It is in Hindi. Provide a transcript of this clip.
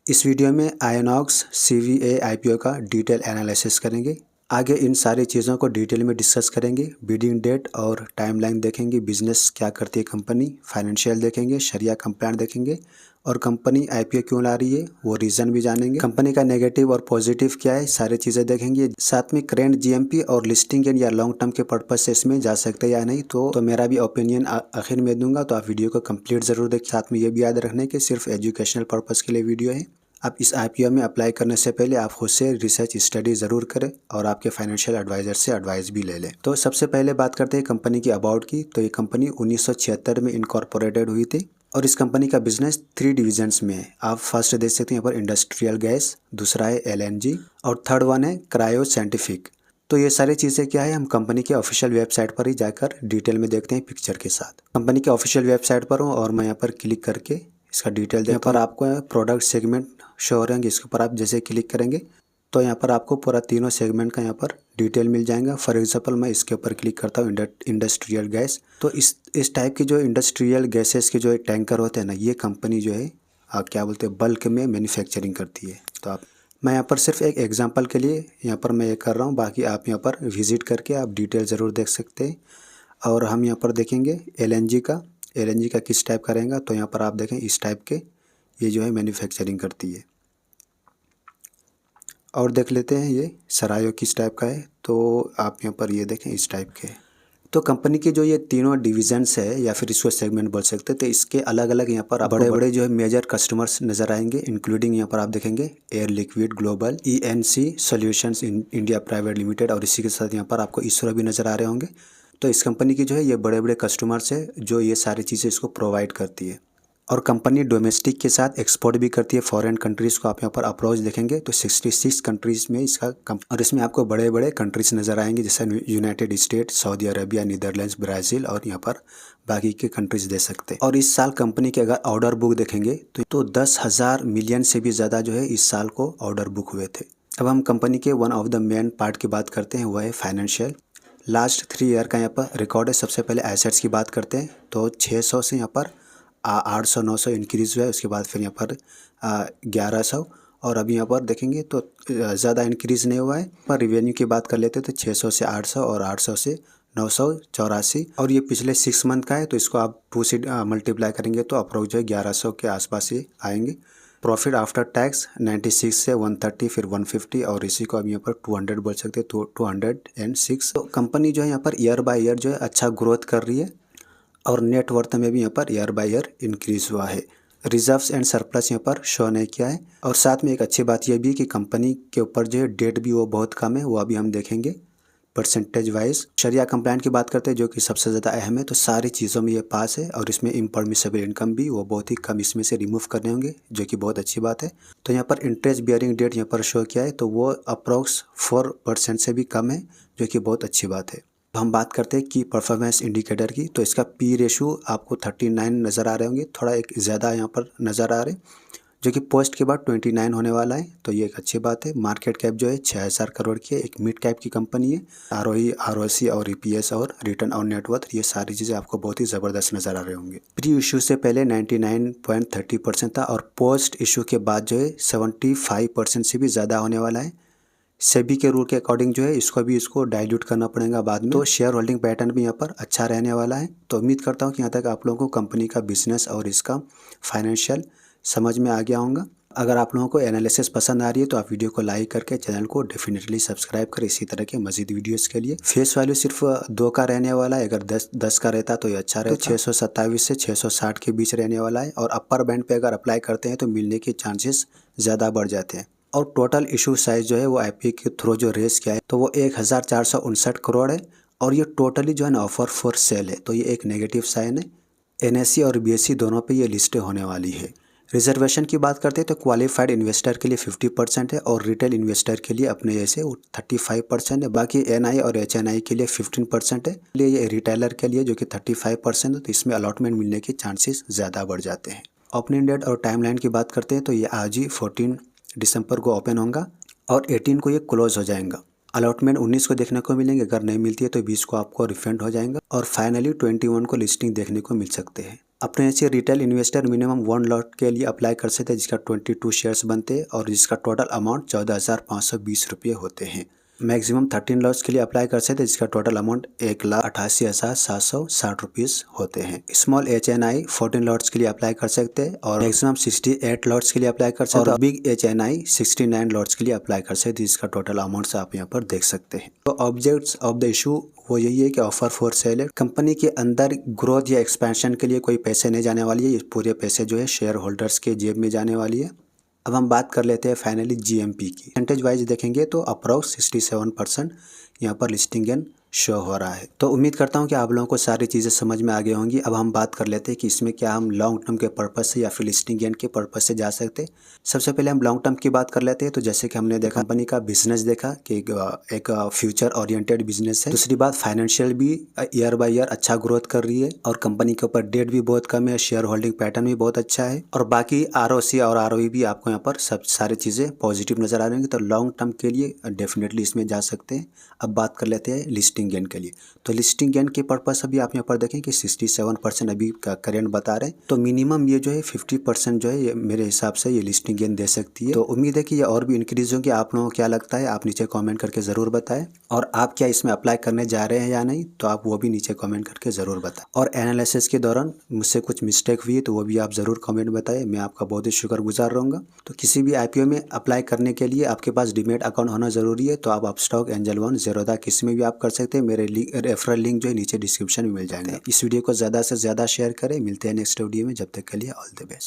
इस वीडियो में आयनॉक्स CVA IPO का डिटेल एनालिसिस करेंगे। आगे इन सारी चीज़ों को डिटेल में डिस्कस करेंगे। बिडिंग डेट और टाइमलाइन देखेंगे, बिजनेस क्या करती है कंपनी, फाइनेंशियल देखेंगे, शरिया कंप्लायंट देखेंगे और कंपनी IPO क्यों ला रही है वो रीज़न भी जानेंगे। कंपनी का नेगेटिव और पॉजिटिव क्या है, सारी चीज़ें देखेंगे। साथ में करेंट GMP और लिस्टिंग या लॉन्ग टर्म के पर्पज से इसमें जा सकते हैं या नहीं, तो मेरा भी ओपिनियन आखिर में दूंगा, तो आप वीडियो को कंप्लीट ज़रूर देखें। साथ में ये भी याद रखना है कि सिर्फ एजुकेशनल पर्पज़ के लिए वीडियो है। आप इस IPO में अप्लाई करने से पहले आप खुद से रिसर्च स्टडी ज़रूर करें और आपके फाइनेंशियल एडवाइज़र से एडवाइस भी ले लें। तो सबसे पहले बात करते हैं कंपनी की अबाउट की। तो ये कंपनी 1976 में इनकॉर्पोरेटेड हुई थी और इस कंपनी का बिजनेस 3 डिविजन्स में है। आप फर्स्ट देख सकते हैं यहाँ पर इंडस्ट्रियल गैस, दूसरा है LNG और थर्ड वन है क्रायो साइंटिफिक। तो ये सारी चीज़ें क्या है, हम कंपनी के ऑफिशियल वेबसाइट पर ही जाकर डिटेल में देखते हैं पिक्चर के साथ। कंपनी के ऑफिशियल वेबसाइट पर हूँ और मैं यहाँ पर क्लिक करके इसका डिटेल यहाँ पर आपको प्रोडक्ट सेगमेंट शो हो रहे हैं। इसके ऊपर आप जैसे क्लिक करेंगे तो यहाँ पर आपको पूरा तीनों सेगमेंट का यहाँ पर डिटेल मिल जाएगा। फॉर एग्जांपल मैं इसके ऊपर क्लिक करता हूँ इंडस्ट्रियल गैस। तो इस टाइप की जो इंडस्ट्रियल गैसेस के जो टैंकर होते हैं ना, ये कंपनी जो है क्या बोलते हैं बल्क में मैन्युफैक्चरिंग करती है। तो मैं यहाँ पर सिर्फ एक एग्जांपल के लिए यहाँ पर मैं ये कर रहा हूँ, बाकी आप यहाँ पर विजिट करके आप डिटेल ज़रूर देख सकते हैं। और हम यहाँ पर देखेंगे LNG का किस टाइप का रहेगा। तो यहाँ पर आप देखें इस टाइप के ये जो है मैन्युफैक्चरिंग करती है। और देख लेते हैं ये सरायो किस टाइप का है। तो आप यहाँ पर ये देखें इस टाइप के। तो कंपनी के जो ये तीनों डिविजन्स है या फिर इसको सेगमेंट बोल सकते हैं, तो इसके अलग अलग यहाँ पर बड़े बड़े जो है मेजर कस्टमर्स नज़र आएंगे। इंक्लूडिंग यहाँ पर आप देखेंगे air liquid global, ENC solutions India private limited और इसी के साथ यहाँ पर आपको इसरो भी नज़र आ रहे होंगे। तो इस कंपनी की जो है ये बड़े बड़े कस्टमर्स है जो ये सारी चीज़ें इसको प्रोवाइड करती है। और कंपनी डोमेस्टिक के साथ एक्सपोर्ट भी करती है फॉरेन कंट्रीज़ को। आप यहाँ पर अप्रोच देखेंगे तो 66 कंट्रीज़ में इसका और इसमें आपको बड़े बड़े कंट्रीज़ नज़र आएंगे जैसे United state, Saudi Arabia, Netherlands, Brazil और यहाँ पर बाकी के कंट्रीज़ दे सकते हैं। और इस साल कंपनी के अगर ऑर्डर बुक देखेंगे तो 10,000 मिलियन से भी ज़्यादा जो है इस साल को ऑर्डर बुक हुए थे। अब हम कंपनी के one of the main part की बात करते हैं, वह है फाइनेंशियल। लास्ट 3 ईयर का यहाँ पर रिकॉर्ड है। सबसे पहले एसेट्स की बात करते हैं तो 600 से यहाँ पर 800-900 इंक्रीज़ हुआ है। उसके बाद फिर यहाँ पर 1100 और अभी यहाँ पर देखेंगे तो ज़्यादा इंक्रीज़ नहीं हुआ है। पर रिवेन्यू की बात कर लेते हैं तो 600 से 800 और 800 से 984 और ये पिछले 6 मंथ का है। तो इसको आप 2 से मल्टीप्लाई करेंगे तो अप्रोच जो है 1100 के आसपास ही आएंगे। प्रॉफिट आफ्टर टैक्स 96 से 130 फिर 150 और इसी को अब यहाँ पर 200 बोल सकते हैं, तो 206। तो कंपनी जो है यहाँ पर ईयर बाय ईयर जो है अच्छा ग्रोथ कर रही है और नेटवर्थ में भी यहाँ per year by year increase हुआ है। रिजर्व्स एंड सरप्लस यहाँ पर शो नहीं किया है। और साथ में एक अच्छी बात यह भी है कि कंपनी के ऊपर जो है डेट भी वो बहुत कम है, वो अभी हम देखेंगे परसेंटेज वाइज। शरिया कंप्लायंट की बात करते हैं जो कि सबसे ज़्यादा अहम है, तो सारी चीज़ों में ये पास है और इसमें इम्परमिसेबल इनकम भी वो बहुत ही कम इसमें से रिमूव करने होंगे, जो कि बहुत अच्छी बात है। तो यहाँ पर इंटरेस्ट बियरिंग डेट यहाँ पर शो किया है तो वो अप्रोक्स 4% से भी कम है, जो कि बहुत अच्छी बात है। हम बात करते हैं कि परफॉर्मेंस इंडिकेटर की, तो इसका P रेशो आपको 39 नज़र आ रहे होंगे, थोड़ा एक ज़्यादा यहाँ पर नज़र आ रहे, जो कि पोस्ट के बाद 29 होने वाला है, तो ये एक अच्छी बात है। मार्केट कैप जो है 6,000 करोड़ की है, एक मिड कैप की कंपनी है। ROE, ROC और EPS और रिटर्न ऑन नेटवर्थ, ये सारी चीज़ें आपको बहुत ही ज़बरदस्त नज़र आ रहे होंगे। प्री इशू से पहले 99.30% था और पोस्ट इशू के बाद जो है 75% से भी ज़्यादा होने वाला है। सेबी के रूल के अकॉर्डिंग जो है इसको डाइल्यूट करना पड़ेगा बाद में। तो शेयर होल्डिंग पैटर्न भी यहाँ पर अच्छा रहने वाला है। तो उम्मीद करता हूँ कि यहाँ तक आप लोगों को कंपनी का बिजनेस और इसका फाइनेंशियल समझ में आ गया होगा। अगर आप लोगों को एनालिसिस पसंद आ रही है तो आप वीडियो को लाइक करके चैनल को डेफिनेटली सब्सक्राइब करें इसी तरह के मजीद वीडियोस के लिए। फेस वैल्यू सिर्फ 2 का रहने वाला है, अगर 10 का रहता तो ये अच्छा रहता। तो 627 से 660 के बीच रहने वाला है और अपर बैंड पे अगर अप्लाई करते हैं तो मिलने के चांसेस ज़्यादा बढ़ जाते हैं। और टोटल इशू साइज जो है वो IPO के थ्रू जो रेस किया है तो वो 1459 करोड़ है और ये टोटली जो है ना ऑफर फॉर सेल है, तो ये एक नेगेटिव साइन है। NSE और BSE दोनों पे ये लिस्टें होने वाली है। रिजर्वेशन की बात करते हैं तो क्वालिफाइड इन्वेस्टर के लिए 50% है और रिटेल इन्वेस्टर के लिए अपने जैसे 35% है। बाकी NI और HNI के लिए 15% है। ये रिटेलर के लिए जो कि 35% है, तो इसमें अलॉटमेंट मिलने के चांसेस ज़्यादा बढ़ जाते हैं। ओपनिंग डेट और टाइमलाइन की बात करते हैं तो ये आज ही 14 दिसंबर को ओपन होगा और 18 को ये क्लोज हो जाएगा। अलॉटमेंट 19 को देखने को मिलेंगे, अगर नहीं मिलती है तो 20 को आपको रिफंड हो जाएगा और फाइनली 21 को लिस्टिंग देखने को मिल सकते हैं। अपने ऐसे रिटेल इन्वेस्टर मिनिमम 1 लॉट के लिए अप्लाई कर सकते हैं, जिसका 22 शेयर्स बनते हैं और जिसका टोटल अमाउंट 14,520 रुपये होते हैं। मैक्सिमम 13 लॉट्स के लिए अप्लाई कर सकते हैं, जिसका टोटल अमाउंट 1,88,760 रुपीज़ होते हैं। स्मॉल HNI 14 लॉट्स के लिए अप्लाई कर सकते हैं और मैक्सिमम 68 लॉट्स के लिए अप्लाई कर सकते हैं और बिग HNI 69 लॉट्स के लिए अप्लाई कर सकते हैं, जिसका टोटल अमाउंट आप यहाँ पर देख सकते हैं। तो ऑब्जेक्ट्स ऑफ द इशू वो यही है कि ऑफर फॉर सेल है। कंपनी के अंदर ग्रोथ या एक्सपेंशन के लिए कोई पैसे नहीं जाने वाली है, ये पूरे पैसे जो है शेयर होल्डर्स के जेब में जाने वाली है। अब हम बात कर लेते हैं फाइनली GMP की। परसेंटेज वाइज देखेंगे तो अप्रॉक्स 67% यहाँ पर लिस्टिंग गेन शो हो रहा है। तो उम्मीद करता हूँ कि आप लोगों को सारी चीज़ें समझ में आ गई होंगी। अब हम बात कर लेते हैं कि इसमें क्या हम लॉन्ग टर्म के पर्पज़ से या फिर लिस्टिंग गेन के पर्पज़ से जा सकते हैं। सबसे पहले हम लॉन्ग टर्म की बात कर लेते हैं। तो जैसे कि हमने देखा कंपनी का बिजनेस देखा कि एक फ्यूचर ओरिएंटेड बिजनेस है। दूसरी बात फाइनेंशियल भी ईयर बाय ईयर अच्छा ग्रोथ कर रही है और कंपनी के ऊपर डेट भी बहुत कम है, शेयर होल्डिंग पैटर्न भी बहुत अच्छा है और बाकी ROC और ROE भी आपको यहाँ पर सब सारी चीज़ें पॉजिटिव नजर आ रही हैं। तो लॉन्ग टर्म के लिए डेफिनेटली इसमें जा सकते हैं। अब बात कर लेते हैं लिस्टिंग गेन के लिए। तो लिस्टिंग गेन के पर्पस अभी आप यहाँ पर देखें कि 67% अभी का करेंट बता रहे हैं। तो मिनिमम ये जो है 50% जो है ये मेरे हिसाब से ये लिस्टिंग गेन दे सकती है। तो उम्मीद है कि ये और भी इंक्रीज होगी। आप लोगों को क्या लगता है आप नीचे कमेंट करके ज़रूर बताएं और आप क्या इसमें अप्लाई करने जा रहे हैं या नहीं, तो आप वो भी नीचे कमेंट करके ज़रूर बताएं। और एनालिसिस के दौरान मुझसे कुछ मिस्टेक हुई तो वो भी आप ज़रूर कमेंट बताएं, मैं आपका बहुत ही शुक्रगुजार रहूँगा। तो किसी भी IPO में अप्लाई करने के लिए आपके पास डीमैट अकाउंट होना ज़रूरी है। तो आप अपस्टॉक, एंजल वन, ज़ेरोधा किसी में भी आप कर सकते हैं। मेरे रेफरल लिंक जो है नीचे डिस्क्रिप्शन में मिल जाएंगे। इस वीडियो को ज़्यादा से ज़्यादा शेयर करें। मिलते हैं नेक्स्ट वीडियो में, जब तक के लिए ऑल द बेस्ट।